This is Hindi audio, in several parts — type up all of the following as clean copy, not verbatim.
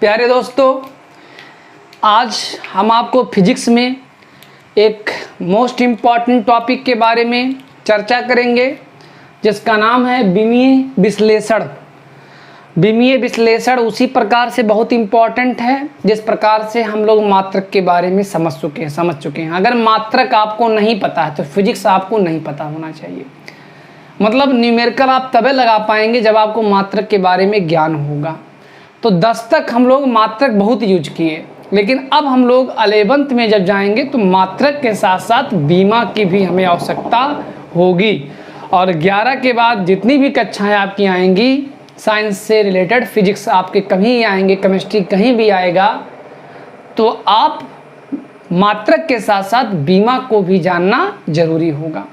प्यारे दोस्तों, आज हम आपको फिजिक्स में एक मोस्ट इम्पॉर्टेंट टॉपिक के बारे में चर्चा करेंगे जिसका नाम है विमीय विश्लेषण। विमीय विश्लेषण उसी प्रकार से बहुत इम्पॉर्टेंट है जिस प्रकार से हम लोग मात्रक के बारे में समझ चुके हैं। अगर मात्रक आपको नहीं पता है तो फिजिक्स आपको नहीं पता होना चाहिए। मतलब न्यूमेरिकल आप तभी लगा पाएंगे जब आपको मात्रक के बारे में ज्ञान होगा। तो 10 तक हम लोग मात्रक बहुत यूज किए, लेकिन अब हम लोग 11th में जब जाएंगे तो मात्रक के साथ साथ बीमा की भी हमें आवश्यकता होगी। और 11 के बाद जितनी भी कक्षाएं आपकी आएंगी साइंस से रिलेटेड, फिजिक्स आपके कहीं आएंगे, केमिस्ट्री कहीं भी आएगा, तो आप मात्रक के साथ साथ बीमा को भी जानना जरूरी होगा।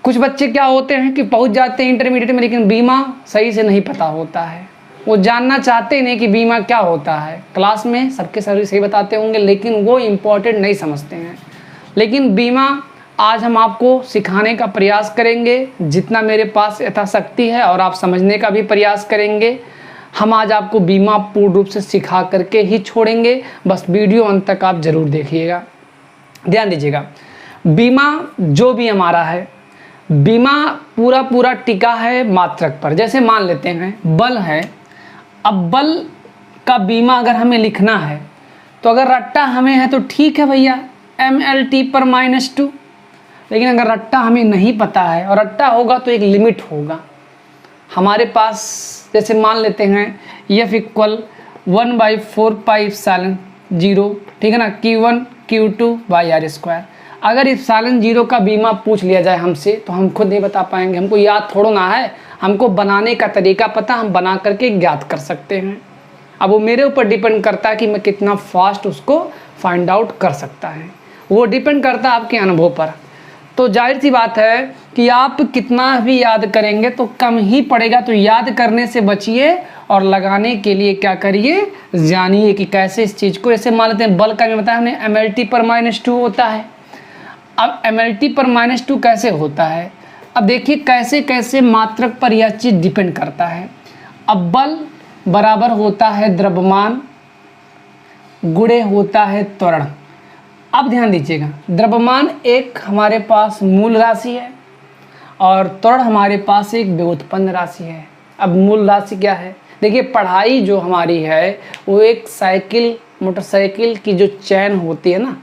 कुछ बच्चे क्या होते हैं कि पहुंच जाते हैं इंटरमीडिएट में, लेकिन बीमा सही से नहीं पता होता है। वो जानना चाहते नहीं कि बीमा क्या होता है। क्लास में सबके सही बताते होंगे, लेकिन वो इम्पोर्टेंट नहीं समझते हैं। लेकिन बीमा आज हम आपको सिखाने का प्रयास करेंगे जितना मेरे पास यथाशक्ति है, और आप समझने का भी प्रयास करेंगे। हम आज आपको बीमा पूर्ण रूप से सिखा करके ही छोड़ेंगे। बस वीडियो अंत तक आप ज़रूर देखिएगा, ध्यान दीजिएगा। बीमा जो भी हमारा है, बीमा पूरा टिका है मात्रक पर। जैसे मान लेते हैं बल है, अब बल का बीमा अगर हमें लिखना है तो अगर रट्टा हमें है तो ठीक है भैया, mLT पर -2। लेकिन अगर रट्टा हमें नहीं पता है और रट्टा होगा तो एक लिमिट होगा हमारे पास। जैसे मान लेते हैं F = 1/4πε0, ठीक है ना, Q1 Q2/r²। अगर ε0 का बीमा पूछ लिया जाए हमसे तो हम खुद नहीं बता पाएंगे। हमको याद थोड़ा ना है, हमको बनाने का तरीका पता, हम बना करके ज्ञात कर सकते हैं। अब वो मेरे ऊपर डिपेंड करता है कि मैं कितना फास्ट उसको फाइंड आउट कर सकता है। वो डिपेंड करता है आपके अनुभव पर। तो जाहिर सी बात है कि आप कितना भी याद करेंगे तो कम ही पड़ेगा। तो याद करने से बचिए और लगाने के लिए क्या करिए, जानिए कि कैसे इस चीज़ को। जैसे मान लेते हैं बल का भी बताया हमने, mLT पर -2 होता है। अब mLT पर -2 कैसे होता है, अब देखिए कैसे कैसे मात्रक पर यह चीज़ डिपेंड करता है। अब बल बराबर होता है द्रव्यमान गुणे होता है त्वरण। अब ध्यान दीजिएगा, द्रव्यमान एक हमारे पास मूल राशि है और त्वरण हमारे पास एक व्युत्पन्न राशि है। अब मूल राशि क्या है, देखिए पढ़ाई जो हमारी है वो एक साइकिल, मोटरसाइकिल की जो चैन होती है ना,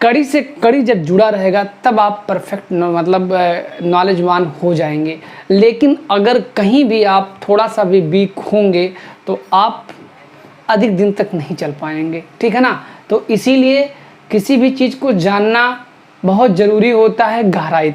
कड़ी से कड़ी जब जुड़ा रहेगा तब आप परफेक्ट मतलब नॉलेजवान हो जाएंगे। लेकिन अगर कहीं भी आप थोड़ा सा भी वीक होंगे तो आप अधिक दिन तक नहीं चल पाएंगे, ठीक है ना। तो इसीलिए किसी भी चीज़ को जानना बहुत ज़रूरी होता है। गहराई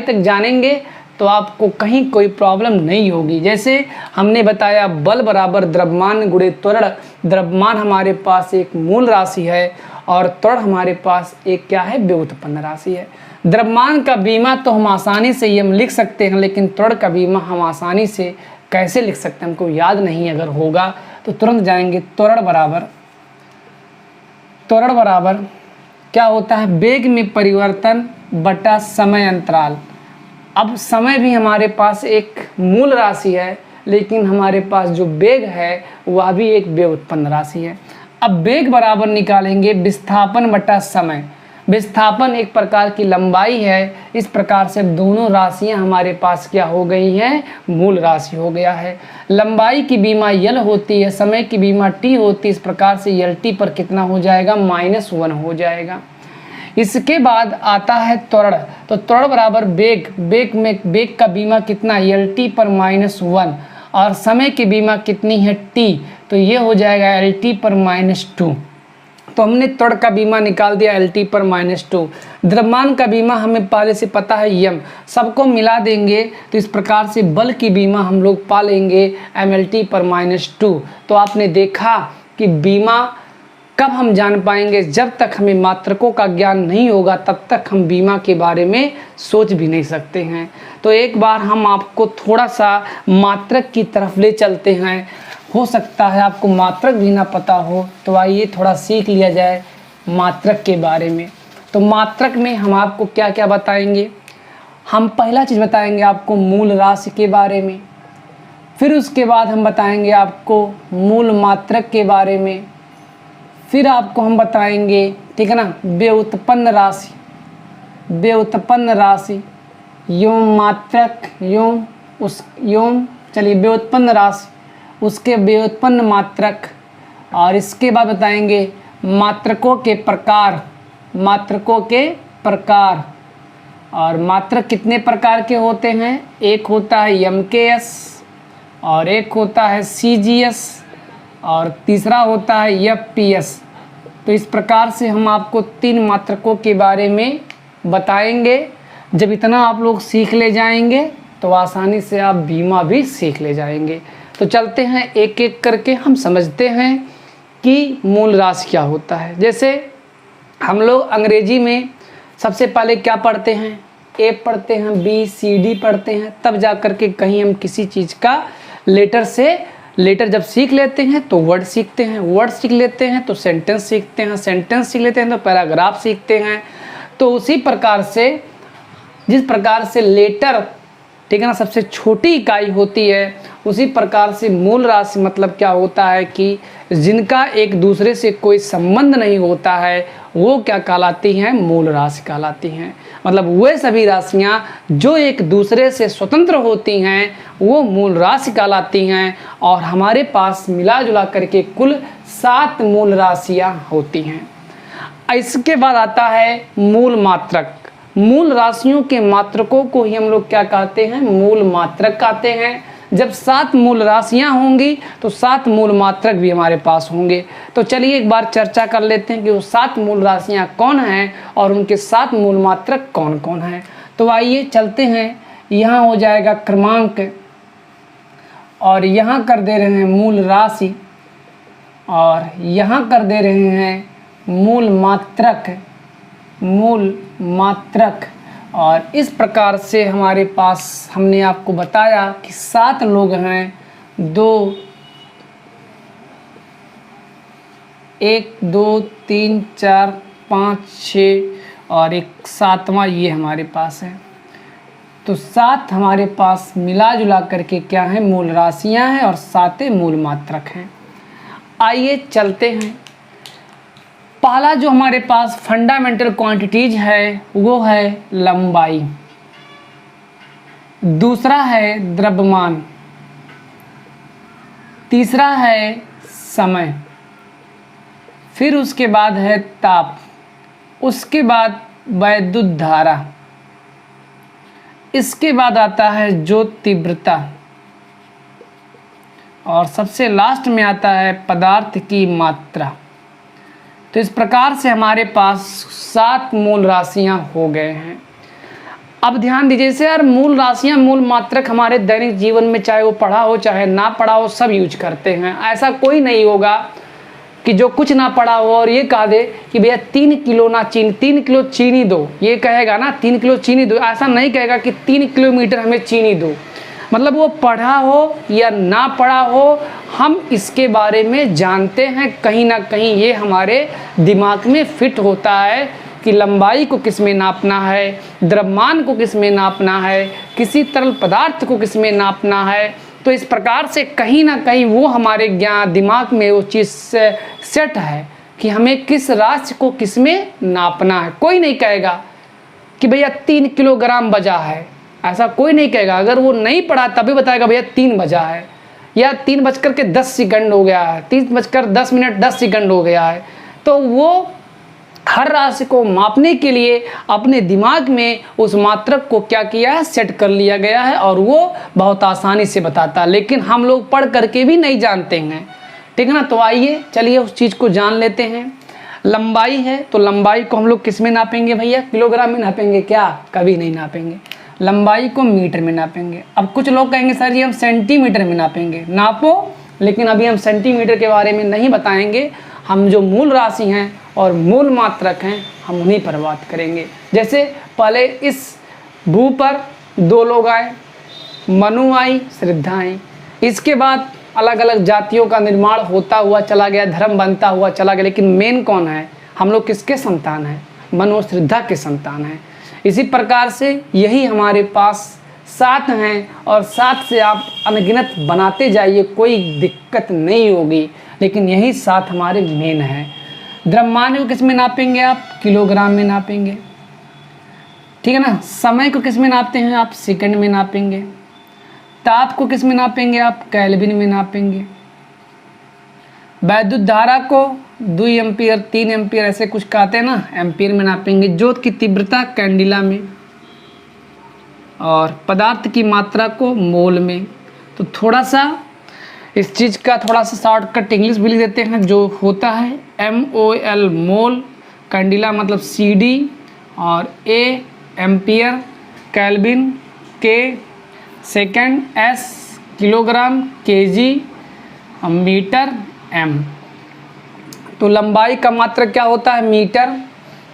तक जानेंगे तो आपको कहीं कोई प्रॉब्लम नहीं होगी। जैसे हमने बताया बल बराबर द्रव्यमान गुणे त्वरण। द्रव्यमान हमारे पास एक मूल राशि है और त्वरण हमारे पास एक क्या है, व्युत्पन्न राशि है। द्रव्यमान का बीमा तो हम आसानी से ये हम लिख सकते हैं, लेकिन त्वरण का बीमा हम आसानी से कैसे लिख सकते हैं, हमको याद नहीं अगर होगा तो तुरंत जाएंगे। त्वरण बराबर क्या होता है, वेग में परिवर्तन बटा समय अंतराल। अब समय भी हमारे पास एक मूल राशि है, लेकिन हमारे पास जो वेग है वह भी एक व्युत्पन्न राशि है। अब वेग बराबर निकालेंगे विस्थापन बटा समय। विस्थापन एक प्रकार की लंबाई है। इस प्रकार से दोनों राशियां हमारे पास क्या हो गई हैं, मूल राशि हो गया है। लंबाई की बीमा L होती है, समय की बीमा T होती है। इस प्रकार से LT पर कितना हो जाएगा, -1 हो जाएगा। इसके बाद आता है त्वरण। तो त्वरण बराबर वेग का बीमा कितना, LT पर -1, और समय की बीमा कितनी है, T। तो ये हो जाएगा LT पर -2। तो हमने त्वरण का बीमा निकाल दिया LT पर -2। द्रव्यमान का बीमा हमें पहले से पता है M, सबको मिला देंगे तो इस प्रकार से बल की बीमा हम लोग पा लेंगे mLT पर -2। तो आपने देखा कि बीमा कब हम जान पाएंगे, जब तक हमें मात्रकों का ज्ञान नहीं होगा तब तक हम बीमा के बारे में सोच भी नहीं सकते हैं। तो एक बार हम आपको थोड़ा सा मात्रक की तरफ ले चलते हैं। हो सकता है आपको मात्रक भी ना पता हो, तो आइए थोड़ा सीख लिया जाए मात्रक के बारे में। तो मात्रक में हम आपको क्या क्या बताएंगे, हम पहला चीज़ बताएंगे आपको मूल राशि के बारे में। फिर उसके बाद हम बताएंगे आपको मूल मात्रक के बारे में। फिर आपको हम बताएंगे, ठीक है ना, व्युत्पन्न राशि, व्युत्पन्न राशि, योम मात्रक, चलिए व्युत्पन्न राशि, उसके व्युत्पन्न मात्रक, और इसके बाद बताएंगे मात्रकों के प्रकार, मात्रकों के प्रकार। और मात्रक कितने प्रकार के होते हैं? एक होता है MKS, और एक होता है CGS, और तीसरा होता है FPS। तो इस प्रकार से हम आपको 3 मात्रकों के बारे में बताएंगे। जब इतना आप लोग सीख ले जाएंगे तो आसानी से आप बीमा भी सीख ले जाएंगे। तो चलते हैं एक एक करके हम समझते हैं कि मूल राशि क्या होता है। जैसे हम लोग अंग्रेजी में सबसे पहले क्या पढ़ते हैं? A पढ़ते हैं, BCD पढ़ते हैं, तब जा कर के कहीं हम किसी चीज़ का लेटर जब सीख लेते हैं तो वर्ड सीखते हैं, वर्ड सीख लेते हैं तो सेंटेंस सीखते हैं, सेंटेंस सीख लेते हैं तो पैराग्राफ सीखते हैं। तो उसी प्रकार से जिस प्रकार से लेटर, ठीक है ना, सबसे छोटी इकाई होती है, उसी प्रकार से मूल राशि मतलब क्या होता है कि जिनका एक दूसरे से कोई संबंध नहीं होता है वो क्या कहलाती हैं? मूल राशि कहलाती हैं। मतलब वे सभी राशियाँ जो एक दूसरे से स्वतंत्र होती हैं वो मूल राशि कहलाती हैं। और हमारे पास मिला जुला करके कुल 7 मूल राशियाँ होती हैं। इसके बाद आता है मूल मात्रक। मूल राशियों के मात्रकों को ही हम लोग क्या कहते हैं? मूल मात्रक कहते हैं। जब 7 मूल राशियां होंगी तो 7 मूल मात्रक भी हमारे पास होंगे। तो चलिए एक बार चर्चा कर लेते हैं कि वो 7 मूल राशियां कौन हैं और उनके 7 मूल मात्रक कौन कौन हैं। तो आइए चलते हैं। यहाँ हो जाएगा क्रमांक, और यहाँ कर दे रहे हैं मूल राशि, और यहाँ कर दे रहे हैं मूल मात्रक, मूल मात्रक। और इस प्रकार से हमारे पास हमने आपको बताया कि 7 लोग हैं, 1 2 3 4 5 6 और एक 7वां ये हमारे पास है। तो 7 हमारे पास मिला जुला करके क्या है? मूल राशियां हैं और 7 मूल मात्रक हैं। आइए चलते हैं। पहला जो हमारे पास फंडामेंटल क्वांटिटीज है वो है लंबाई, दूसरा है द्रव्यमान, तीसरा है समय, फिर उसके बाद है ताप, उसके बाद वैद्युत धारा, इसके बाद आता है ज्योत तीव्रता, और सबसे लास्ट में आता है पदार्थ की मात्रा। तो इस प्रकार से हमारे पास 7 मूल राशियां हो गए हैं। अब ध्यान दीजिए, जैसे यार मूल राशियां, मूल मात्रक हमारे दैनिक जीवन में चाहे वो पढ़ा हो चाहे ना पढ़ा हो सब यूज करते हैं। ऐसा कोई नहीं होगा कि जो कुछ ना पढ़ा हो और ये कह दे कि भैया 3 किलो ना चीनी, 3 किलो चीनी दो, ये कहेगा ना 3 किलो चीनी दो, ऐसा नहीं कहेगा कि 3 किलोमीटर हमें चीनी दो। मतलब वो पढ़ा हो या ना पढ़ा हो हम इसके बारे में जानते हैं, कहीं ना कहीं ये हमारे दिमाग में फिट होता है कि लंबाई को किस में नापना है, द्रव्यमान को किस में नापना है, किसी तरल पदार्थ को किस में नापना है। तो इस प्रकार से कहीं ना कहीं वो हमारे ज्ञान दिमाग में वो चीज़ सेट है कि हमें किस राशि को किस में नापना है। कोई नहीं कहेगा कि भैया 3 किलोग्राम बजा है, ऐसा कोई नहीं कहेगा। अगर वो नहीं पढ़ा तभी बताएगा भैया 3 बजा है, या 3:10 हो गया है, 3:10 10 हो गया है। तो वो हर राशि को मापने के लिए अपने दिमाग में उस मात्रक को क्या किया है? सेट कर लिया गया है, और वो बहुत आसानी से बताता है। लेकिन हम लोग पढ़ करके भी नहीं जानते हैं, ठीक है ना। तो आइए चलिए उस चीज़ को जान लेते हैं। लंबाई है तो लंबाई को हम लोग किस में नापेंगे भैया? किलोग्राम में नापेंगे क्या? कभी नहीं नापेंगे। लंबाई को मीटर में नापेंगे। अब कुछ लोग कहेंगे सर जी हम सेंटीमीटर में नापेंगे। नापो, लेकिन अभी हम सेंटीमीटर के बारे में नहीं बताएंगे। हम जो मूल राशि हैं और मूल मात्रक हैं हम उन्हीं पर बात करेंगे। जैसे पहले इस भू पर 2 लोग आए, मनु आई, श्रद्धा आई। इसके बाद अलग अलग जातियों का निर्माण होता हुआ चला गया, धर्म बनता हुआ चला गया। लेकिन मेन कौन है? हम लोग किसके संतान हैं? मनु और श्रद्धा के संतान हैं। इसी प्रकार से यही हमारे पास 7 हैं और 7 से आप अनगिनत बनाते जाइए, कोई दिक्कत नहीं होगी, लेकिन यही 7 हमारे मेन हैं। द्रव्यमान को किस में नापेंगे आप? किलोग्राम में नापेंगे, ठीक है ना। समय को किस में नापते हैं आप? सेकंड में नापेंगे। ताप को किस में नापेंगे आप? केल्विन में नापेंगे। वैद्युत धारा को 2 एम्पीयर 3 एम्पीयर ऐसे कुछ कहते हैं ना, एम्पीयर में नापेंगे। ज्योत की तीव्रता कैंडिला में, और पदार्थ की मात्रा को मोल में। तो थोड़ा सा इस चीज़ का थोड़ा सा शॉर्टकट इंग्लिश भी लिख देते हैं, जो होता है MOL मोल, कैंडिला मतलब CD, और A ampere, kelvin K second, S kilogram, KG metre, M। तो लंबाई का मात्रक क्या होता है? मीटर।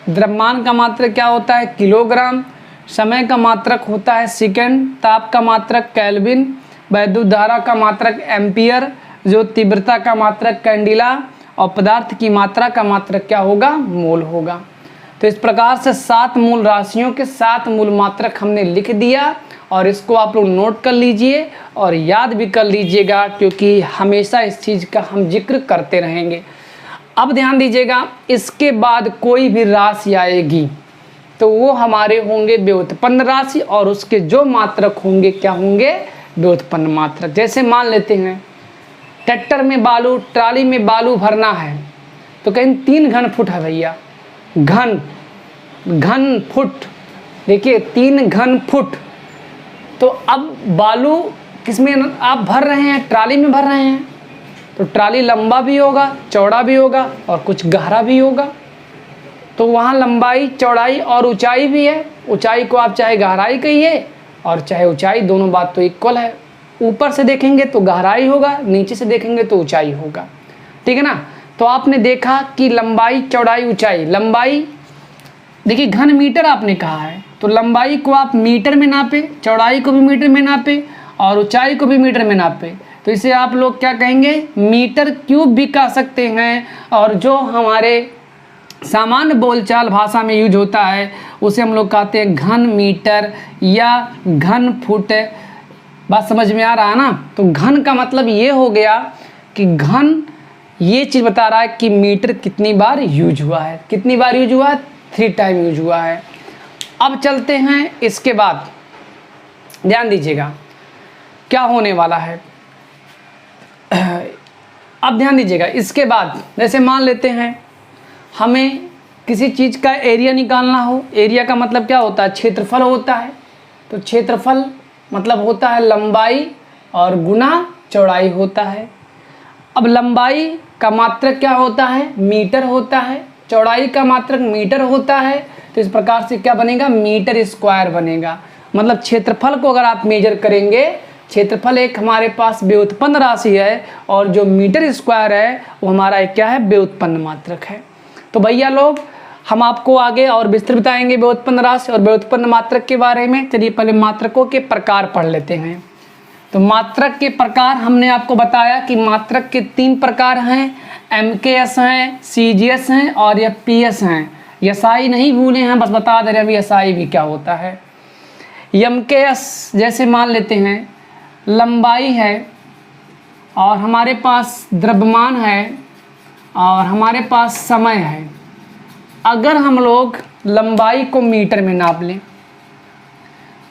द्रव्यमान का मात्रक क्या होता है? किलोग्राम। समय का मात्रक होता है सेकंड। ताप का मात्रक केल्विन। वैद्युत धारा का मात्रक एम्पियर। जो तीव्रता का मात्रक कैंडिला, और पदार्थ की मात्रा का मात्रक क्या होगा? मोल होगा। तो इस प्रकार से 7 मूल राशियों के 7 मूल मात्रक हमने लिख दिया, और इसको आप लोग नोट कर लीजिए और याद भी कर लीजिएगा, क्योंकि हमेशा इस चीज़ का हम जिक्र करते रहेंगे। अब ध्यान दीजिएगा, इसके बाद कोई भी राशि आएगी तो वो हमारे होंगे व्युत्पन्न राशि, और उसके जो मात्रक होंगे क्या होंगे? व्युत्पन्न मात्रक। जैसे मान लेते हैं ट्रैक्टर में बालू, ट्राली में बालू भरना है, तो कहीं 3 घन फुट है भैया, घन फुट, देखिए 3 घन फुट। तो अब बालू किस में आप भर रहे हैं? ट्राली में भर रहे हैं, तो ट्राली लंबा भी होगा, चौड़ा भी होगा, और कुछ गहरा भी होगा। तो वहाँ लंबाई, चौड़ाई और ऊंचाई भी है। ऊंचाई को आप चाहे गहराई कहिए और चाहे ऊंचाई, दोनों बात तो इक्वल है। ऊपर से देखेंगे तो गहराई होगा, नीचे से देखेंगे तो ऊंचाई होगा, ठीक है ना। तो आपने देखा कि लंबाई, चौड़ाई, ऊंचाई। लंबाई देखिए घन मीटर आपने कहा है, तो लंबाई को आप मीटर में नापे, चौड़ाई को भी मीटर में नापे, और ऊंचाई को भी मीटर में नापे। तो इसे आप लोग क्या कहेंगे? मीटर क्यूब भी कह सकते हैं। और जो हमारे सामान्य बोलचाल भाषा में यूज होता है उसे हम लोग कहते हैं घन मीटर या घन फुट। बात समझ में आ रहा है ना। तो घन का मतलब ये हो गया कि घन ये चीज़ बता रहा है कि मीटर कितनी बार यूज हुआ है। कितनी बार यूज हुआ है? 3 टाइम यूज हुआ है। अब चलते हैं इसके बाद, ध्यान दीजिएगा क्या होने वाला है। अब ध्यान दीजिएगा, इसके बाद जैसे मान लेते हैं हमें किसी चीज़ का एरिया निकालना हो। एरिया का मतलब क्या होता है? क्षेत्रफल होता है। तो क्षेत्रफल मतलब होता है लंबाई और गुना चौड़ाई होता है। अब लंबाई का मात्रक क्या होता है? मीटर होता है। चौड़ाई का मात्रक मीटर होता है। तो इस प्रकार से क्या बनेगा? मीटर स्क्वायर बनेगा। मतलब क्षेत्रफल को अगर आप मेजर करेंगे, क्षेत्रफल एक हमारे पास व्युत्पन्न राशि है, और जो मीटर स्क्वायर है वो हमारा एक क्या है? व्युत्पन्न मात्रक है। तो भैया लोग हम आपको आगे और विस्तृत बताएंगे व्युत्पन्न राशि और व्युत्पन्न मात्रक के बारे में। चलिए पहले मात्रकों के प्रकार पढ़ लेते हैं। तो मात्रक के प्रकार हमने आपको बताया कि मात्रक के 3 प्रकार हैं, MKS हैं, CGS हैं और PS हैं। SI नहीं भूले हैं, बस बता दे रहे हैं अभी SI भी क्या होता है। MKS जैसे मान लेते हैं लंबाई है, और हमारे पास द्रव्यमान है, और हमारे पास समय है। अगर हम लोग लंबाई को मीटर में नाप लें,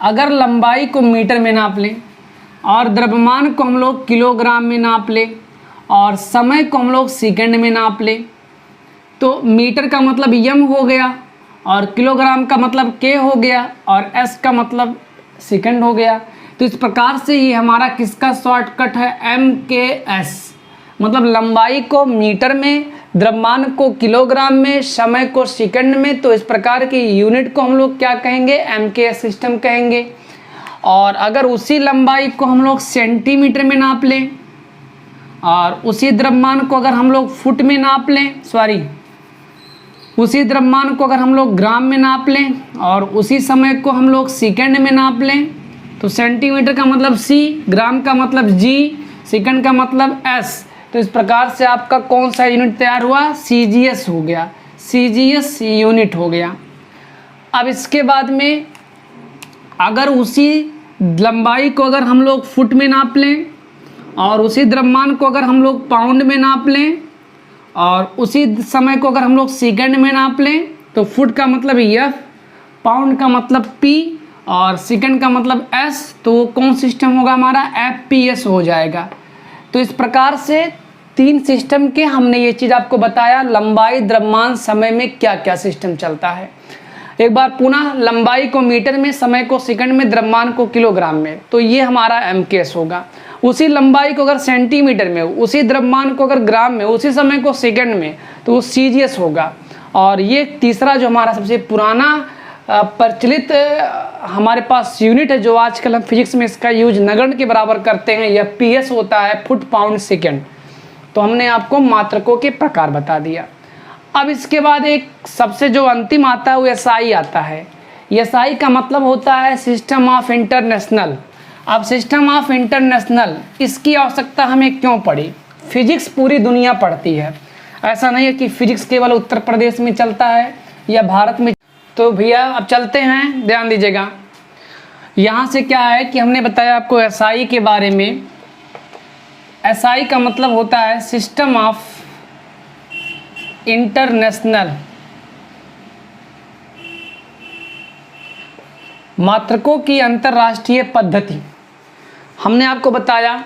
अगर लंबाई को मीटर में नाप लें, और द्रव्यमान को हम लोग किलोग्राम में नाप लें, और समय को हम लोग सेकंड में नाप लें, तो मीटर का मतलब m हो गया, और किलोग्राम का मतलब k हो गया, और s का मतलब सेकंड हो गया। तो इस प्रकार से ये हमारा किसका शॉर्टकट है? MKS। मतलब लंबाई को मीटर में, द्रव्यमान को किलोग्राम में, समय को सेकंड में। तो इस प्रकार की यूनिट को हम लोग क्या कहेंगे? MKS सिस्टम कहेंगे। और अगर उसी लंबाई को हम लोग सेंटीमीटर में नाप लें, और उसी द्रव्यमान को अगर हम लोग फुट में नाप लें, उसी द्रव्यमान को अगर हम लोग ग्राम में नाप लें, और उसी समय को हम लोग सेकंड में नाप लें, तो सेंटीमीटर का मतलब C, ग्राम का मतलब G, सेकंड का मतलब S। तो इस प्रकार से आपका कौन सा यूनिट तैयार हुआ? CGS हो गया। CGS यूनिट हो गया। अब इसके बाद में अगर उसी लंबाई को अगर हम लोग फुट में नाप लें और उसी द्रव्यमान को अगर हम लोग पाउंड में नाप लें और उसी समय को अगर हम लोग सेकंड में नाप लें तो फुट का मतलब F, पाउंड का मतलब P और सेकंड का मतलब S, तो वो कौन सिस्टम होगा हमारा FPS हो जाएगा। तो इस प्रकार से 3 सिस्टम के हमने ये चीज़ आपको बताया, लंबाई, द्रव्यमान, समय में क्या क्या सिस्टम चलता है। एक बार पुनः लंबाई को मीटर में, समय को सेकंड में, द्रव्यमान को किलोग्राम में, तो ये हमारा MKS होगा। उसी लंबाई को अगर सेंटीमीटर में, उसी द्रव्यमान को अगर ग्राम में, उसी समय को सेकंड में, तो वो CGS होगा। और ये तीसरा जो हमारा सबसे पुराना प्रचलित हमारे पास यूनिट है जो आजकल हम फिजिक्स में इसका यूज नगण्य के बराबर करते हैं, यह PS होता है, फुट पाउंड सेकंड। तो हमने आपको मात्रकों के प्रकार बता दिया। अब इसके बाद एक सबसे जो अंतिम आता है वो SI आता है। SI का मतलब होता है सिस्टम ऑफ इंटरनेशनल। अब सिस्टम ऑफ इंटरनेशनल, इसकी आवश्यकता हमें क्यों पड़ी? फिजिक्स पूरी दुनिया पढ़ती है, ऐसा नहीं है कि फिजिक्स केवल उत्तर प्रदेश में चलता है या भारत में। तो भैया अब चलते हैं, ध्यान दीजिएगा। यहाँ से क्या है कि हमने बताया आपको SI के बारे में। SI का मतलब होता है सिस्टम ऑफ इंटरनेशनल, मात्रकों की अंतर्राष्ट्रीय पद्धति। हमने आपको बताया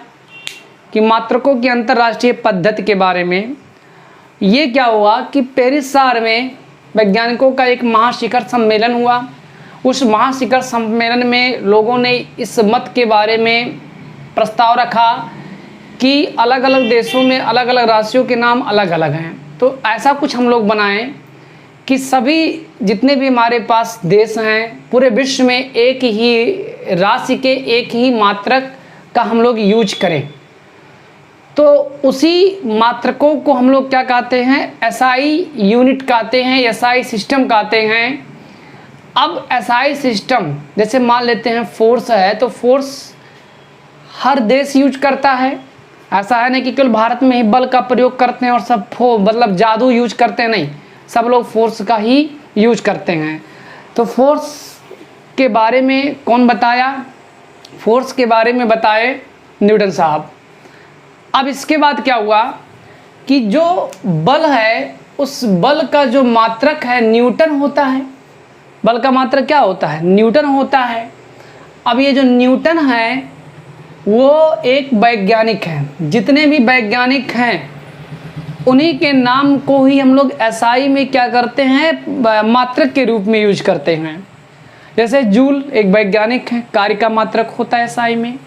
कि मात्रकों की अंतर्राष्ट्रीय पद्धति के बारे में। ये क्या हुआ कि पेरिस शहर में वैज्ञानिकों का एक महाशिखर सम्मेलन हुआ। उस महाशिखर सम्मेलन में लोगों ने इस मत के बारे में प्रस्ताव रखा कि अलग अलग देशों में अलग अलग राशियों के नाम अलग अलग हैं। तो ऐसा कुछ हम लोग बनाएं कि सभी जितने भी हमारे पास देश हैं पूरे विश्व में एक ही राशि के, एक ही मात्रक का हम लोग यूज करें। तो उसी मात्रकों को हम लोग क्या कहते हैं? SI यूनिट कहते हैं, SI सिस्टम कहते हैं। अब SI सिस्टम जैसे मान लेते हैं फोर्स है, तो फोर्स हर देश यूज करता है। ऐसा है नहीं कि केवल भारत में ही बल का प्रयोग करते हैं और सब मतलब जादू यूज करते हैं, नहीं, सब लोग फोर्स का ही यूज करते हैं। तो फोर्स के बारे में कौन बताया? फोर्स के बारे में बताए न्यूटन साहब। अब इसके बाद क्या हुआ कि जो बल है उस बल का जो मात्रक है न्यूटन होता है। बल का मात्रक क्या होता है? न्यूटन होता है। अब ये जो न्यूटन है वो एक वैज्ञानिक है। जितने भी वैज्ञानिक हैं उन्हीं के नाम को ही हम लोग SI में क्या करते हैं? मात्रक के रूप में यूज करते हैं। जैसे जूल एक वैज्ञानिक है, कार्य का मात्रक होता है SI में।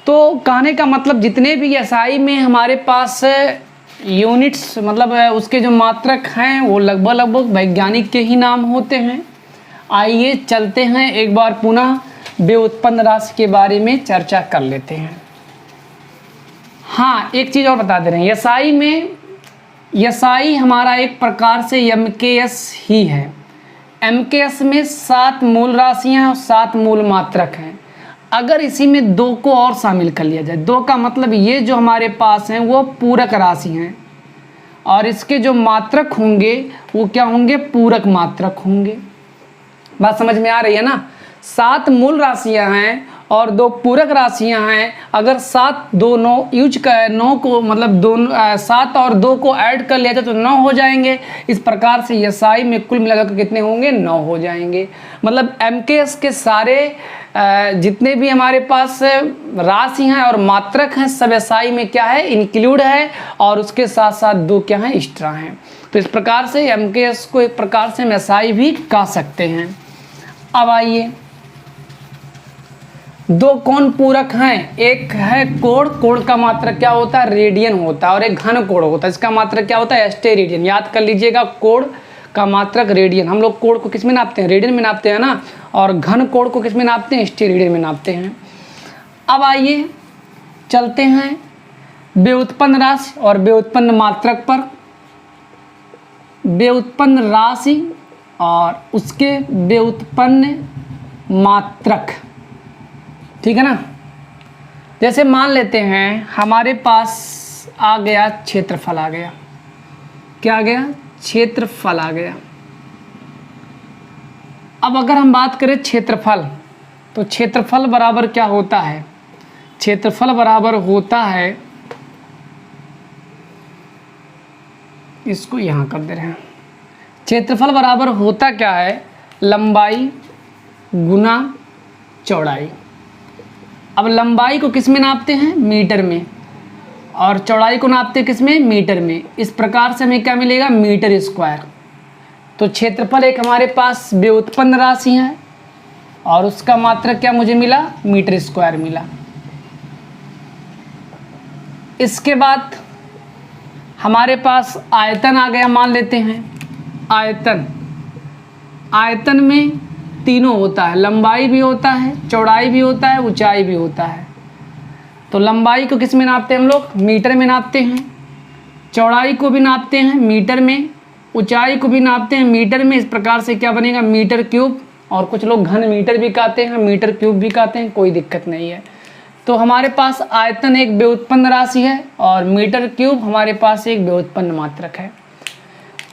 तो कहने का मतलब जितने भी SI में हमारे पास यूनिट्स मतलब उसके जो मात्रक हैं वो लगभग वैज्ञानिक के ही नाम होते हैं। आइए चलते हैं एक बार पुनः व्युत्पन्न राशि के बारे में चर्चा कर लेते हैं। हाँ, एक चीज़ और बता दे रहे हैं, SI में SI हमारा एक प्रकार से MKS ही है। MKS में 7 मूल राशियाँ और 7 मूल मात्रक हैं। अगर इसी में 2 को और शामिल कर लिया जाए, 2 का मतलब ये जो हमारे पास हैं वो पूरक राशि हैं और इसके जो मात्रक होंगे वो क्या होंगे? पूरक मात्रक होंगे। बात समझ में आ रही है ना? 7 मूल राशियां हैं और 2 पूरक राशियां हैं। अगर 7 2 9 यूज कर 9 को मतलब 7 और 2 को ऐड कर लिया जाए तो 9 हो जाएंगे। इस प्रकार से SI में कुल मिलाकर कितने होंगे? 9 हो जाएंगे। मतलब MKS के सारे जितने भी हमारे पास राशि हैं और मात्रक हैं सब SI में क्या है? इंक्लूड है और उसके साथ साथ 2 क्या हैं? एक्स्ट्रा हैं। तो इस प्रकार से MKS को एक प्रकार से हम SI भी कह सकते हैं। अब आइए 2 कौन पूरक हैं? एक है कोण, कोण का मात्रक क्या होता है? रेडियन होता है। और एक घन कोण होता है, इसका मात्रक क्या होता है? स्टेरेडियन। याद कर लीजिएगा, कोण का मात्रक रेडियन। हम लोग कोण को किस में नापते हैं? रेडियन में नापते हैं ना। और घन कोण को किस में नापते हैं? स्टेरेडियन में नापते हैं। अब आइए चलते हैं व्युत्पन्न राशि और व्युत्पन्न मात्रक पर। व्युत्पन्न राशि और उसके व्युत्पन्न मात्रक, ठीक है ना। जैसे मान लेते हैं हमारे पास आ गया क्षेत्रफल, आ गया क्या? आ गया क्षेत्रफल आ गया। अब अगर हम बात करें क्षेत्रफल, तो क्षेत्रफल बराबर क्या होता है, क्षेत्रफल बराबर होता है, इसको यहाँ कर दे रहे हैं, क्षेत्रफल बराबर होता क्या है, लंबाई गुना चौड़ाई। अब लंबाई को किस में नापते हैं, मीटर में, और चौड़ाई को नापते हैं किस में, मीटर में। इस प्रकार से हमें क्या मिलेगा, मीटर स्क्वायर। तो क्षेत्रफल एक हमारे पास व्युत्पन्न राशि है और उसका मात्रक क्या मुझे मिला, मीटर स्क्वायर मिला। इसके बाद हमारे पास आयतन आ गया, मान लेते हैं आयतन। आयतन में तीनों होता है, लंबाई भी होता है, चौड़ाई भी होता है, ऊंचाई भी होता है। तो लंबाई को किस में नापते हैं हम लोग, मीटर में नापते हैं, चौड़ाई को भी नापते हैं मीटर में, ऊंचाई को भी नापते हैं मीटर में। इस प्रकार से क्या बनेगा, मीटर क्यूब, और कुछ लोग घन मीटर भी कहते हैं, मीटर क्यूब भी कहते हैं, कोई दिक्कत नहीं है। तो हमारे पास आयतन एक व्युत्पन्न राशि है और मीटर क्यूब हमारे पास एक व्युत्पन्न मात्रक है।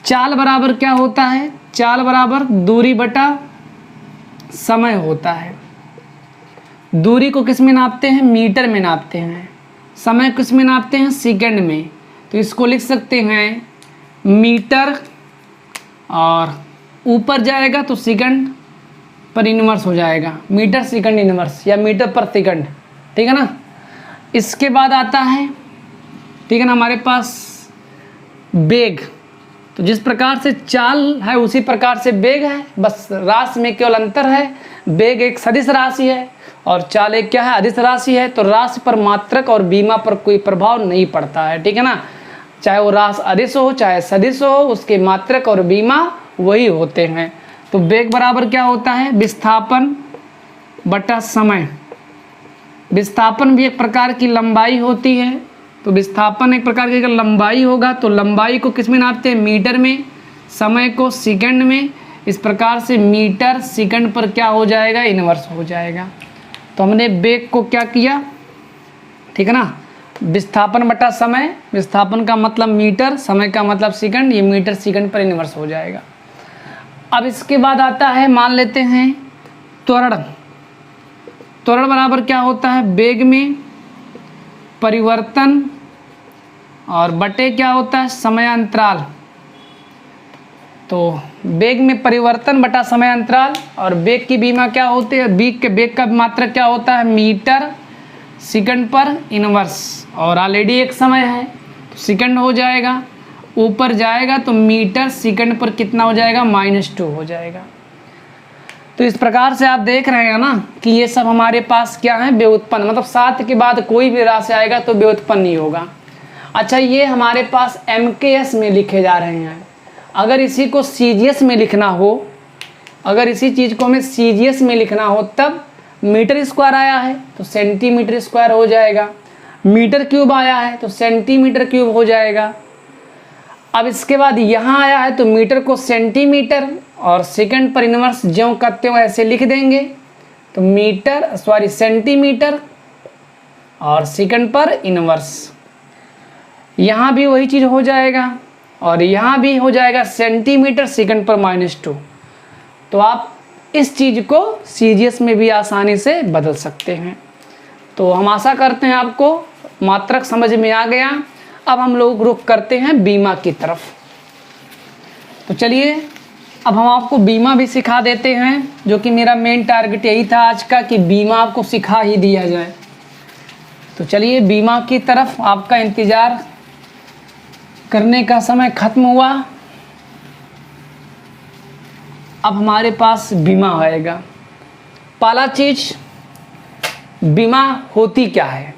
चाल बराबर क्या होता है, चाल बराबर दूरी बटा समय होता है। दूरी को किस में नापते हैं, मीटर में नापते हैं, समय किस में नापते हैं, सेकंड में। तो इसको लिख सकते हैं मीटर, और ऊपर जाएगा तो सेकंड पर इनवर्स हो जाएगा, मीटर सेकंड इनवर्स या मीटर पर सेकंड, ठीक है ना। इसके बाद आता है, ठीक है ना, हमारे पास वेग। तो जिस प्रकार से चाल है उसी प्रकार से वेग है, बस राशि में केवल अंतर है। वेग एक सदिश राशि है और चाल एक क्या है, अदिश राशि है। तो राशि पर मात्रक और बीमा पर कोई प्रभाव नहीं पड़ता है, ठीक है ना। चाहे वो राशि अदिश हो चाहे सदिश हो, उसके मात्रक और बीमा वही होते हैं। तो वेग बराबर क्या होता है, विस्थापन बटा समय। विस्थापन भी एक प्रकार की लंबाई होती है, तो विस्थापन एक प्रकार की अगर लंबाई होगा तो लंबाई को किस में नापते हैं, मीटर में, समय को सेकंड में। इस प्रकार से मीटर सेकंड पर क्या हो जाएगा, इनवर्स हो जाएगा। तो हमने वेग को क्या किया, ठीक है ना, विस्थापन बटा समय, विस्थापन का मतलब मीटर, समय का मतलब सेकंड, ये मीटर सेकंड पर इनवर्स हो जाएगा। अब इसके बाद आता है, मान लेते हैं त्वरण। त्वरण बराबर क्या होता है, वेग में परिवर्तन और बटे क्या होता है, समयांतराल। तो वेग में परिवर्तन बटा समयांतराल, और वेग की बीमा क्या होती है, वेग का मात्रक क्या होता है, मीटर सेकंड पर इनवर्स, और ऑलरेडी एक समय है तो सेकंड हो जाएगा। ऊपर जाएगा तो मीटर सेकंड पर कितना हो जाएगा, -2 हो जाएगा। तो इस प्रकार से आप देख रहे हैं ना कि ये सब हमारे पास क्या है, व्युत्पन्न, मतलब 7 के बाद कोई भी राशि आएगा तो व्युत्पन्न नहीं होगा। अच्छा, ये हमारे पास MKS में लिखे जा रहे हैं। अगर इसी को CGS में लिखना हो, अगर इसी चीज़ को हमें CGS में लिखना हो, तब मीटर स्क्वायर आया है तो सेंटीमीटर स्क्वायर हो जाएगा, मीटर क्यूब आया है तो सेंटीमीटर क्यूब हो जाएगा। अब इसके बाद यहाँ आया है तो मीटर को सेंटीमीटर और सेकंड पर इनवर्स ज्यों करते हो ऐसे लिख देंगे। तो मीटर सेंटीमीटर और सेकंड पर इनवर्स, यहाँ भी वही चीज़ हो जाएगा और यहाँ भी हो जाएगा सेंटीमीटर सेकंड पर -2। तो आप इस चीज़ को CGS में भी आसानी से बदल सकते हैं। तो हम आशा करते हैं आपको मात्रक समझ में आ गया। अब हम लोग रुख करते हैं बीमा की तरफ। तो चलिए अब हम आपको बीमा भी सिखा देते हैं, जो कि मेरा मेन टारगेट यही था आज का कि बीमा आपको सिखा ही दिया जाए। तो चलिए बीमा की तरफ, आपका इंतज़ार करने का समय खत्म हुआ। अब हमारे पास बीमा आएगा। पहला चीज़, बीमा होती क्या है।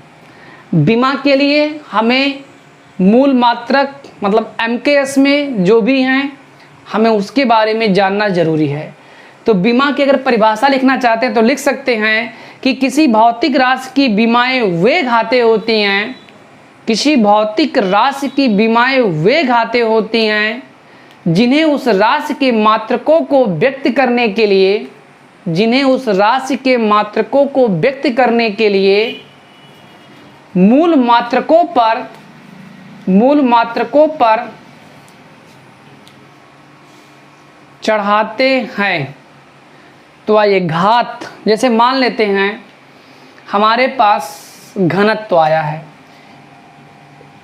बीमा के लिए हमें मूल मात्रक मतलब MKS में जो भी हैं हमें उसके बारे में जानना ज़रूरी है। तो बीमा की अगर परिभाषा लिखना चाहते हैं तो लिख सकते हैं कि किसी भौतिक राशि की बीमाएँ वे घाते होती हैं, किसी भौतिक राशि की बीमाएँ वे घाते होती हैं जिन्हें उस राशि के मात्रकों को व्यक्त करने के लिए, जिन्हें उस राशि के मात्रकों को व्यक्त करने के लिए मूल मात्रकों पर चढ़ाते हैं। तो आइए घात जैसे मान लेते हैं हमारे पास घनत्व आया है।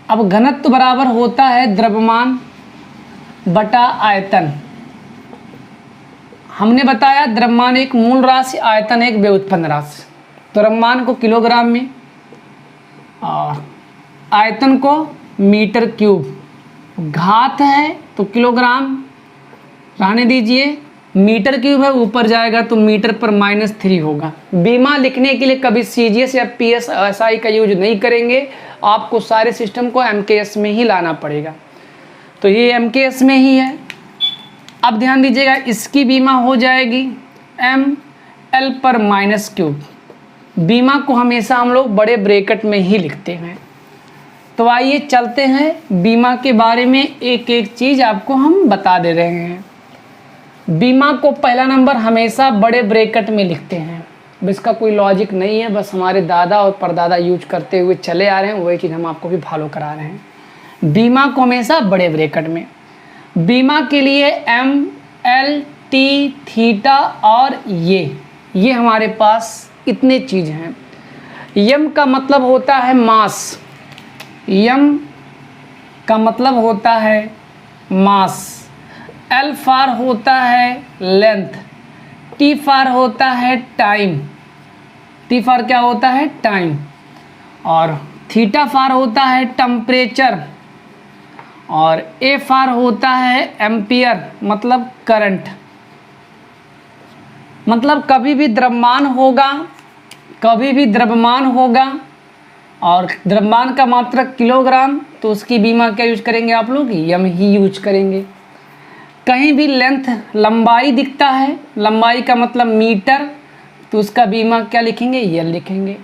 अब घनत्व बराबर होता है द्रव्यमान बटा आयतन। हमने बताया द्रव्यमान एक मूल राशि, आयतन एक व्युत्पन्न राशि। द्रव्यमान को किलोग्राम में और आयतन को मीटर क्यूब, घात है तो किलोग्राम रहने दीजिए, मीटर क्यूब है ऊपर जाएगा तो मीटर पर -3 होगा। बीमा लिखने के लिए कभी CGS या PSI का यूज नहीं करेंगे, आपको सारे सिस्टम को MKS में ही लाना पड़ेगा। तो ये MKS में ही है। अब ध्यान दीजिएगा, इसकी बीमा हो जाएगी ml पर -क्यूब। बीमा को हमेशा हम लोग बड़े ब्रैकेट में ही लिखते हैं। तो आइए चलते हैं बीमा के बारे में, एक एक चीज़ आपको हम बता दे रहे हैं। बीमा को पहला नंबर हमेशा बड़े ब्रैकेट में लिखते हैं। अब इसका कोई लॉजिक नहीं है, बस हमारे दादा और परदादा यूज करते हुए चले आ रहे हैं, वही चीज़ हम आपको भी फॉलो करा रहे हैं। बीमा को हमेशा बड़े ब्रैकेट में। बीमा के लिए M, L, T, थीटा और ये हमारे पास इतने चीज़ हैं। यम का मतलब होता है मास, यम का मतलब होता है मास। L फार होता है लेंथ, T फार होता है टाइम, T फार क्या होता है टाइम, और थीटा फार होता है टेम्परेचर, और A फार होता है एम्पियर मतलब करंट। मतलब कभी भी द्रव्यमान होगा और द्रव्यमान का मात्रक किलोग्राम, तो उसकी बीमा क्या यूज करेंगे आप लोग, यम ही यूज करेंगे। कहीं भी लेंथ लंबाई दिखता है, लंबाई का मतलब मीटर, तो उसका बीमा क्या लिखेंगे, यल लिखेंगे।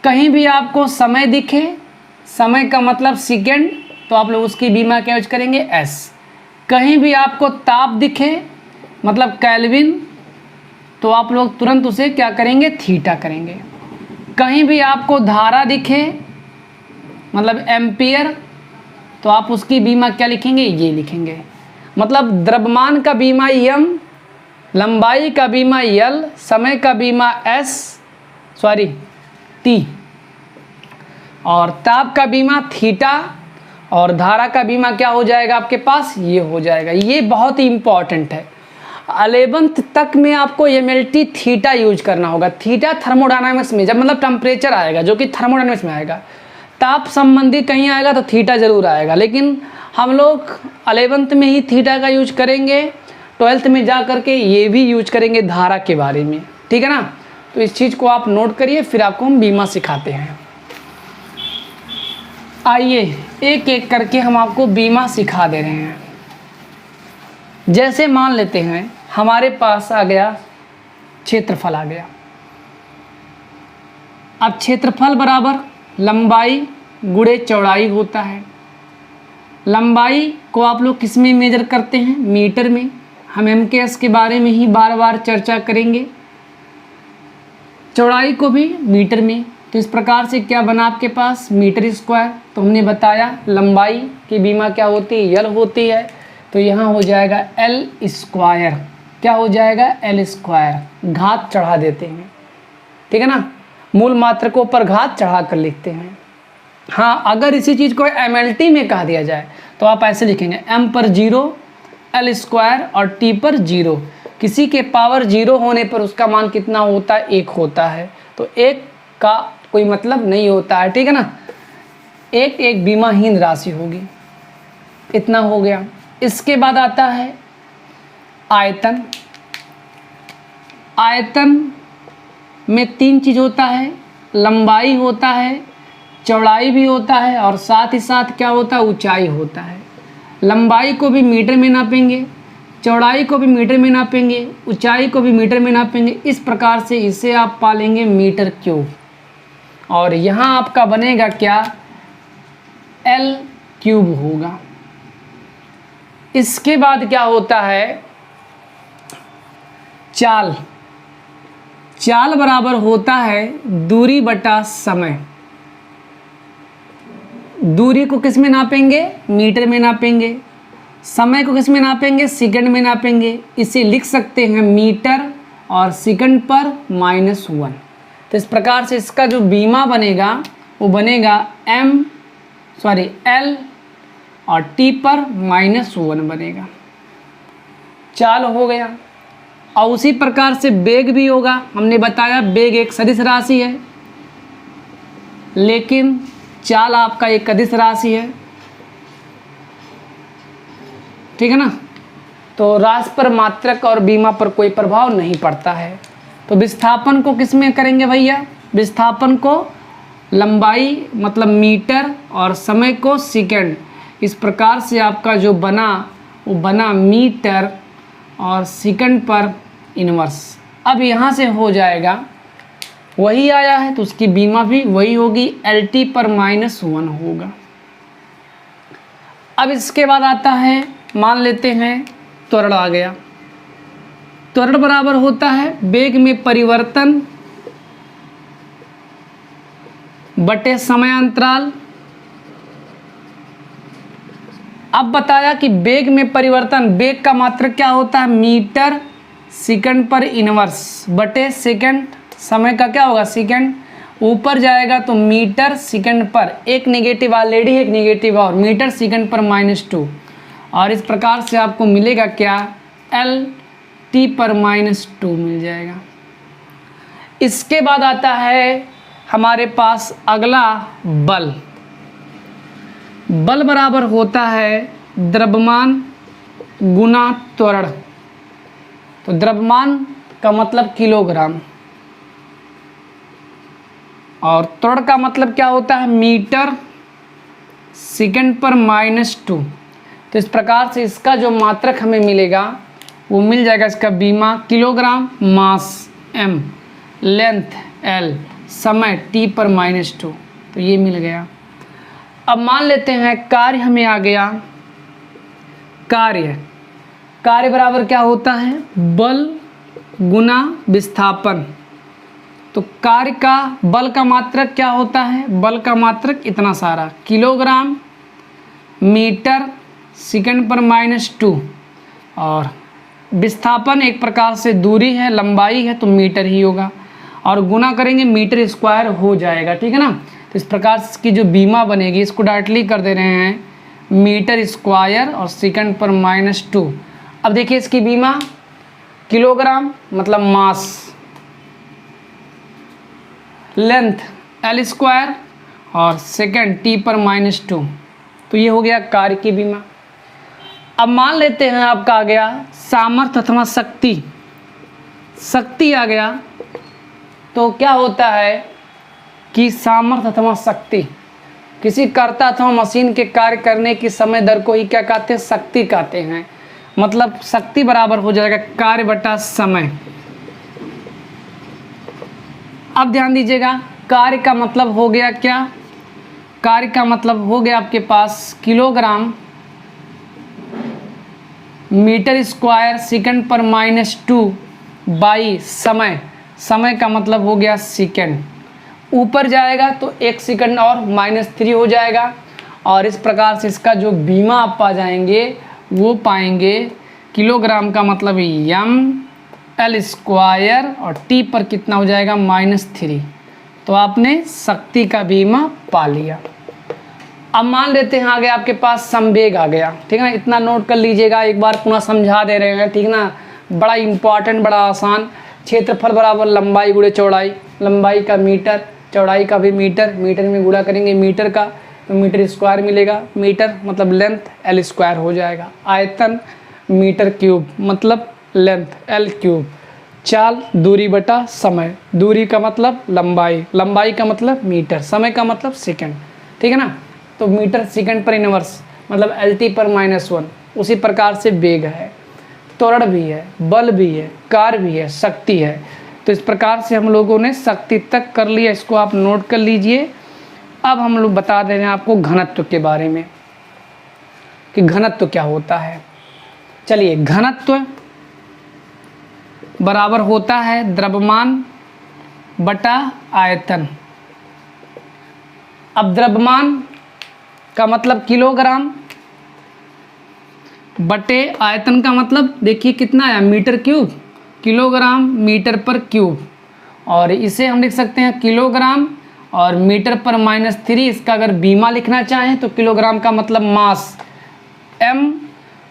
कहीं भी आपको समय दिखे, समय का मतलब सेकेंड, तो आप लोग उसकी बीमा क्या यूज करेंगे, एस। कहीं भी आपको ताप दिखे मतलब केल्विन, तो आप लोग तुरंत उसे क्या करेंगे, थीटा करेंगे। कहीं भी आपको धारा दिखे मतलब एम्पियर, तो आप उसकी बीमा क्या लिखेंगे, ये लिखेंगे। मतलब द्रव्यमान का बीमा यम, लंबाई का बीमा यल, समय का बीमा टी, और ताप का बीमा थीटा, और धारा का बीमा क्या हो जाएगा आपके पास, ये हो जाएगा। ये बहुत ही इंपॉर्टेंट है। 11th तक में आपको MLT थीटा यूज करना होगा। थीटा थर्मोडायनामिक्स में जब मतलब टेम्परेचर आएगा, जो कि थर्मोडायनामिक्स में आएगा, ताप संबंधी कहीं आएगा तो थीटा जरूर आएगा, लेकिन हम लोग 11th में ही थीटा का यूज करेंगे। 12th में जा करके ये भी यूज करेंगे धारा के बारे में, ठीक है ना। तो इस चीज़ को आप नोट करिए, फिर आपको हम बीमा सिखाते हैं। आइए एक एक करके हम आपको बीमा सिखा दे रहे हैं। जैसे मान लेते हैं हमारे पास आ गया क्षेत्रफल आ गया। अब क्षेत्रफल बराबर लंबाई गुणे चौड़ाई होता है। लंबाई को आप लोग किस में मेजर करते हैं, मीटर में। हम MKS के बारे में ही बार बार चर्चा करेंगे। चौड़ाई को भी मीटर में। तो इस प्रकार से क्या बना आपके पास, मीटर स्क्वायर। तो हमने बताया लंबाई की बीमा क्या होती है, यल होती है। तो यहाँ हो जाएगा L स्क्वायर। क्या हो जाएगा, L स्क्वायर। घात चढ़ा देते हैं, ठीक है ना, मूल मात्रकों पर घात चढ़ा कर लिखते हैं। हाँ, अगर इसी चीज़ को MLT में कह दिया जाए तो आप ऐसे लिखेंगे, M पर 0, L स्क्वायर और T पर 0। किसी के पावर 0 होने पर उसका मान कितना होता है, 1 होता है। तो 1 का कोई मतलब नहीं होता है, ठीक है ना। एक बीमाहीन राशि होगी। इतना हो गया। इसके बाद आता है आयतन। आयतन में 3 चीज़ होता है, लंबाई होता है, चौड़ाई भी होता है, और साथ ही साथ क्या होता है, ऊंचाई होता है। लंबाई को भी मीटर में नापेंगे, चौड़ाई को भी मीटर में नापेंगे, ऊंचाई को भी मीटर में नापेंगे। इस प्रकार से इसे आप पालेंगे मीटर क्यूब। और यहाँ आपका बनेगा क्या, L क्यूब होगा। इसके बाद क्या होता है, चाल। चाल बराबर होता है दूरी बटा समय। दूरी को किस में नापेंगे, मीटर में नापेंगे। समय को किस में नापेंगे, सेकंड में नापेंगे। इसे लिख सकते हैं मीटर और सेकंड पर -1। तो इस प्रकार से इसका जो बीमा बनेगा वो बनेगा L और T पर -1 बनेगा। चाल हो गया। और उसी प्रकार से वेग भी होगा। हमने बताया वेग एक सदिश राशि है, लेकिन चाल आपका एक अदिश राशि है, ठीक है ना। तो राशि पर मात्रक और बीमा पर कोई प्रभाव नहीं पड़ता है। तो विस्थापन को किस में करेंगे भैया? विस्थापन को लंबाई मतलब मीटर और समय को सेकंड। इस प्रकार से आपका जो बना वो बना मीटर और सेकंड पर इनवर्स। अब यहाँ से हो जाएगा, वही आया है तो उसकी बीमा भी वही होगी, LT पर -1 होगा। अब इसके बाद आता है, मान लेते हैं त्वरण आ गया। त्वरण बराबर होता है वेग में परिवर्तन बटे समयांतराल। अब बताया कि वेग में परिवर्तन, वेग का मात्रक क्या होता है? मीटर सेकंड पर इनवर्स बटे सेकंड, समय का क्या होगा? सेकंड। ऊपर जाएगा तो मीटर सेकंड पर, एक नेगेटिव ऑलरेडी, एक नेगेटिव और, मीटर सेकंड पर -2। और इस प्रकार से आपको मिलेगा क्या? LT पर -2 मिल जाएगा। इसके बाद आता है हमारे पास अगला बल। बल बराबर होता है द्रव्यमान गुना त्वरण। तो द्रव्यमान का मतलब किलोग्राम और त्वरण का मतलब क्या होता है? मीटर सेकंड पर -2। तो इस प्रकार से इसका जो मात्रक हमें मिलेगा वो मिल जाएगा, इसका बीमा किलोग्राम, मास M, लेंथ L, समय T पर -2। तो ये मिल गया। अब मान लेते हैं कार्य हमें आ गया। कार्य बराबर क्या होता है? बल गुना विस्थापन। तो कार्य का बल का मात्रक क्या होता है? बल का मात्रक इतना सारा, किलोग्राम मीटर सेकंड पर -2, और विस्थापन एक प्रकार से दूरी है, लंबाई है तो मीटर ही होगा, और गुना करेंगे मीटर स्क्वायर हो जाएगा, ठीक है ना। तो इस प्रकार की जो बीमा बनेगी इसको डायरेक्टली कर दे रहे हैं मीटर स्क्वायर और सेकंड पर -2। अब देखिए इसकी बीमा किलोग्राम मतलब मास, लेंथ L स्क्वायर और सेकंड T पर -2। तो ये हो गया कार्य की बीमा। अब मान लेते हैं आपका आ गया सामर्थ्य अथवा शक्ति आ गया। तो क्या होता है कि सामर्थ्य अथवा शक्ति, किसी कर्ता अथवा मशीन के कार्य करने की समय दर को ही क्या कहते हैं? शक्ति कहते हैं। मतलब शक्ति बराबर हो जाएगा कार्य बटा समय। अब ध्यान दीजिएगा, कार्य का मतलब हो गया क्या? कार्य का मतलब हो गया आपके पास किलोग्राम मीटर स्क्वायर सेकंड पर -2 बाई समय का मतलब हो गया सेकंड। ऊपर जाएगा तो 1 सेकंड और -3 हो जाएगा। और इस प्रकार से इसका जो बीमा आप पा जाएंगे वो पाएंगे किलोग्राम का मतलब L स्क्वायर और T पर कितना हो जाएगा? -3। तो आपने शक्ति का बीमा पा लिया। अब मान लेते हैं आ गया आपके पास संवेग आ गया, ठीक है ना। इतना नोट कर लीजिएगा, एक बार पुनः समझा दे रहे हैं, ठीक ना। बड़ा इंपॉर्टेंट, बड़ा आसान। क्षेत्रफल बराबर लंबाई गुणे चौड़ाई, लंबाई का मीटर, चौड़ाई का भी मीटर, मीटर में गुणा करेंगे मीटर का तो मीटर स्क्वायर मिलेगा। मीटर मतलब लेंथ L स्क्वायर हो जाएगा। आयतन मीटर क्यूब मतलब लेंथ L क्यूब। चाल दूरी बटा समय, दूरी का मतलब लंबाई, लंबाई का मतलब मीटर, समय का मतलब सेकंड, ठीक है ना। तो मीटर सेकंड पर इनवर्स मतलब LT पर -1। उसी प्रकार से वेग है, त्वरण भी है, बल भी है, कार्य भी है, शक्ति है। तो इस प्रकार से हम लोगों ने शक्ति तक कर लिया, इसको आप नोट कर लीजिए। अब हम लोग बता दे रहे हैं आपको घनत्व के बारे में कि घनत्व क्या होता है। चलिए, घनत्व बराबर होता है द्रव्यमान बटा आयतन। अब द्रव्यमान का मतलब किलोग्राम बटे आयतन का मतलब देखिए कितना आया? Metre cube. किलोग्राम मीटर पर क्यूब, और इसे हम लिख सकते हैं किलोग्राम और मीटर पर -3। इसका अगर बीमा लिखना चाहें तो किलोग्राम का मतलब मास m,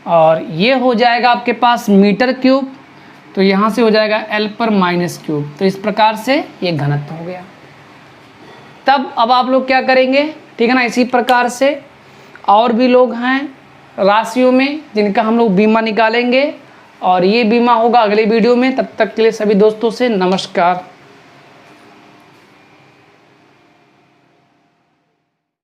और ये हो जाएगा आपके पास मीटर क्यूब, तो यहाँ से हो जाएगा L पर -क्यूब। तो इस प्रकार से ये घनत्व हो गया। तब अब आप लोग क्या करेंगे, ठीक है ना, इसी प्रकार से और भी लोग हैं राशियों में जिनका हम लोग बीमा निकालेंगे, और ये बीमा होगा अगले वीडियो में। तब तक के लिए सभी दोस्तों से नमस्कार।